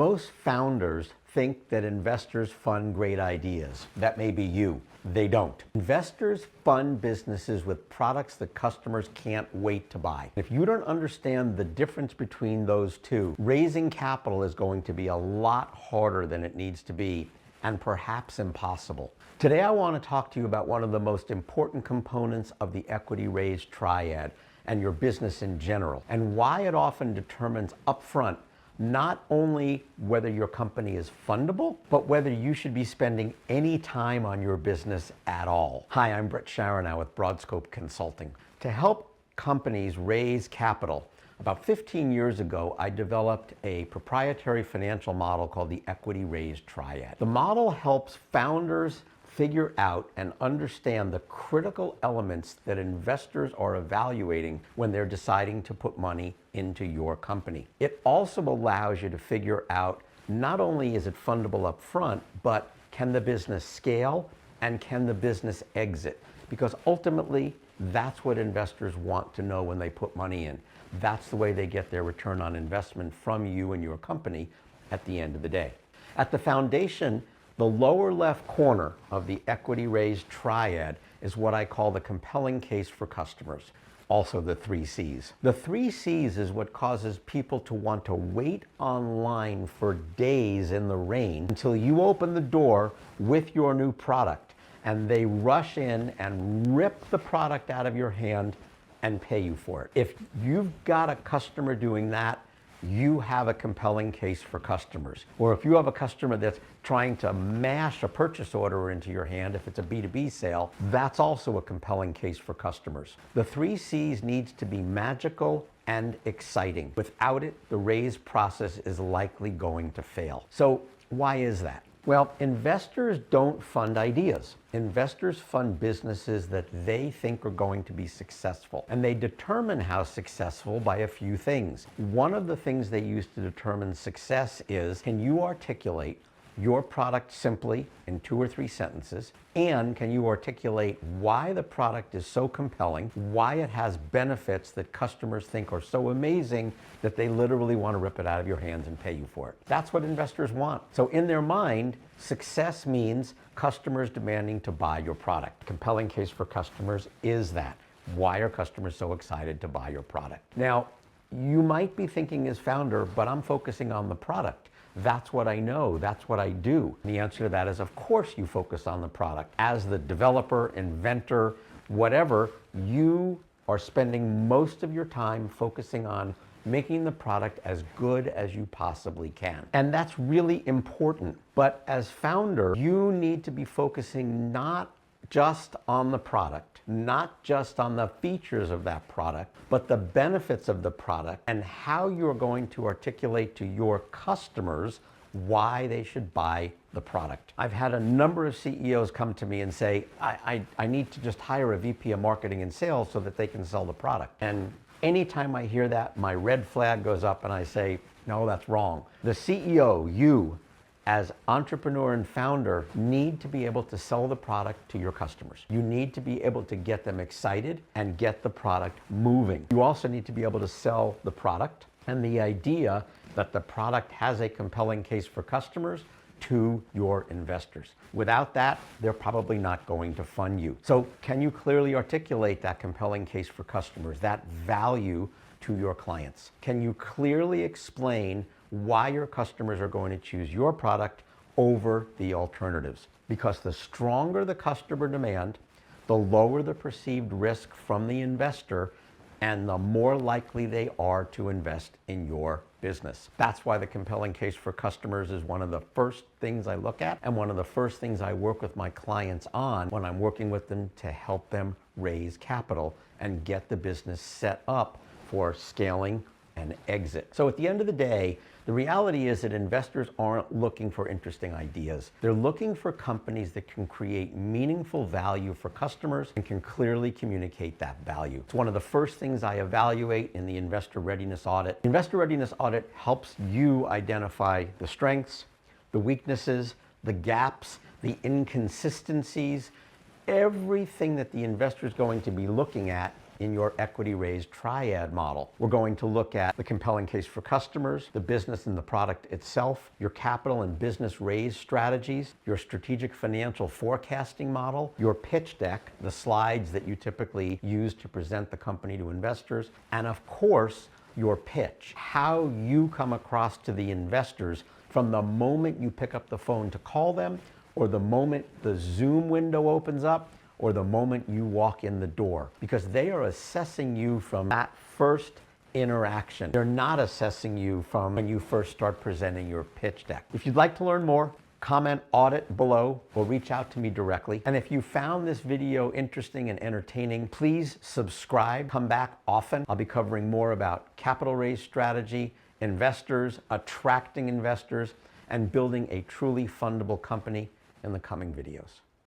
Most founders think that investors fund great ideas. That may be you. They don't. Investors fund businesses with products that customers can't wait to buy. If you don't understand the difference between those two, raising capital is going to be a lot harder than it needs to be, and perhaps impossible. Today I want to talk to you about one of the most important components of the Equity Raise Triad and your business in general, and why it often determines upfront not only whether your company is fundable, but whether you should be spending any time on your business at all. Hi, I'm Brett Sharonow with Broadscope Consulting. To help companies raise capital, about 15 years ago, I developed a proprietary financial model called the Equity Raise Triad. The model helps founders figure out and understand the critical elements that investors are evaluating when they're deciding to put money into your company. It also allows you to figure out not only is it fundable up front, but can the business scale and can the business exit? Because ultimately, that's what investors want to know when they put money in. That's the way they get their return on investment from you and your company at the end of the day. At the foundation, the lower left corner of the Equity Raise Triad is what I call the compelling case for customers, also the 3 C's. The 3 C's is what causes people to want to wait online for days in the rain until you open the door with your new product, and they rush in and rip the product out of your hand and pay you for it. If you've got a customer doing that, you have a compelling case for customers. Or if you have a customer that's trying to mash a purchase order into your hand, if it's a B2B sale, that's also a compelling case for customers. The 3 C's needs to be magical and exciting. Without it, the raise process is likely going to fail. So why is that? Well, investors don't fund ideas. Investors fund businesses that they think are going to be successful. And they determine how successful by a few things. One of the things they use to determine success is, can you articulate your product simply in 2 or 3 sentences? And can you articulate why the product is so compelling, why it has benefits that customers think are so amazing that they literally want to rip it out of your hands and pay you for it? That's what investors want. So in their mind, success means customers demanding to buy your product. Compelling case for customers is that. Why are customers so excited to buy your product? Now, you might be thinking as founder, but I'm focusing on the product. That's what I know, that's what I do. And the answer to that is, of course you focus on the product. As the developer, inventor, whatever, you are spending most of your time focusing on making the product as good as you possibly can. And that's really important. But as founder, you need to be focusing not just on the product, not just on the features of that product, but the benefits of the product and how you're going to articulate to your customers why they should buy the product. I've had a number of CEOs come to me and say, I need to just hire a VP of marketing and sales so that they can sell the product. And anytime I hear that, my red flag goes up and I say, no, that's wrong. The CEO, you, as entrepreneur and founder, need to be able to sell the product to your customers. You need to be able to get them excited and get the product moving. You also need to be able to sell the product and the idea that the product has a compelling case for customers to your investors. Without that, they're probably not going to fund you. So can you clearly articulate that compelling case for customers, that value to your clients? Can you clearly explain why your customers are going to choose your product over the alternatives? Because the stronger the customer demand, the lower the perceived risk from the investor, and the more likely they are to invest in your business. That's why the compelling case for customers is one of the first things I look at and one of the first things I work with my clients on when I'm working with them to help them raise capital and get the business set up for scaling and exit. So at the end of the day, the reality is that investors aren't looking for interesting ideas. They're looking for companies that can create meaningful value for customers and can clearly communicate that value. It's one of the first things I evaluate in the investor readiness audit. Investor readiness audit helps you identify the strengths, the weaknesses, the gaps, the inconsistencies, everything that the investor is going to be looking at in your Equity Raise Triad model. We're going to look at the compelling case for customers, the business and the product itself, your capital and business raise strategies, your strategic financial forecasting model, your pitch deck, the slides that you typically use to present the company to investors, and of course, your pitch, how you come across to the investors from the moment you pick up the phone to call them, or the moment the Zoom window opens up, or the moment you walk in the door, because they are assessing you from that first interaction. They're not assessing you from when you first start presenting your pitch deck. If you'd like to learn more, comment audit below or reach out to me directly. And if you found this video interesting and entertaining, please subscribe. Come back often. I'll be covering more about capital raise strategy, investors, attracting investors, and building a truly fundable company in the coming videos.